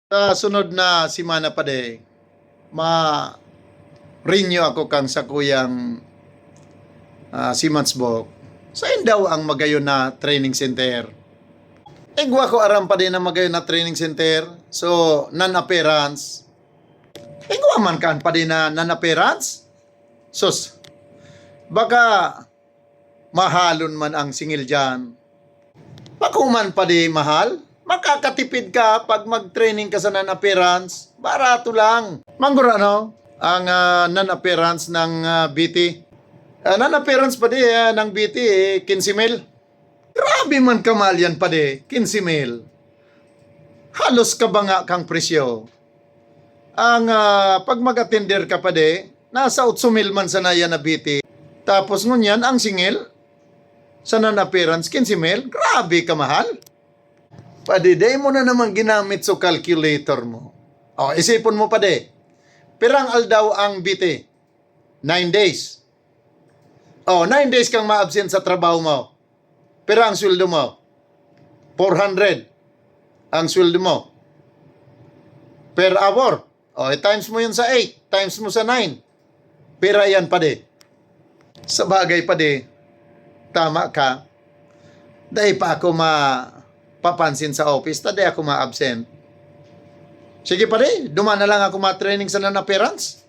Sa sunod na simana pa de, ma-renew ako kang sa kuyang si Matsbok. Saan daw ang magayon na training center? Igwa ko aram pa din na magayon na training center. So, non-appearance. Igwa man kan pa din na non-appearance? Sus, baka mahalon man ang singil dyan. Pakuman pa di mahal? Makakatipid ka pag mag-training ka sa non-appearance. Barato lang. Manggura no? Ang non-appearance ng BT. Non-appearance pa di ng BT 15 mil. Grabe man kamal yan pa di, 15 mil. Halos ka ba nga kang presyo? Ang pag mag-attender ka pa di, nasa 8 mil man sana yan na BT. Tapos ngunyan, ang singil sa non-appearance 15 mil. Grabe ka mahal. Pade, day mo na naman ginamit sa calculator mo. O, isipon mo pade. Pirang aldaw ang BT? 9 days. O, 9 days kang ma-absent sa trabaho mo. Pero ang sweldo mo? 400. Ang sweldo mo? Per hour. O, times mo yun sa 8. Times mo sa 9. Pera yan pade. Sa bagay pade, tama ka. Dahil pa ako papansin sa office, taday ako ma-absent. Sige pa rin, duman na lang ako ma-training sa non-appearance.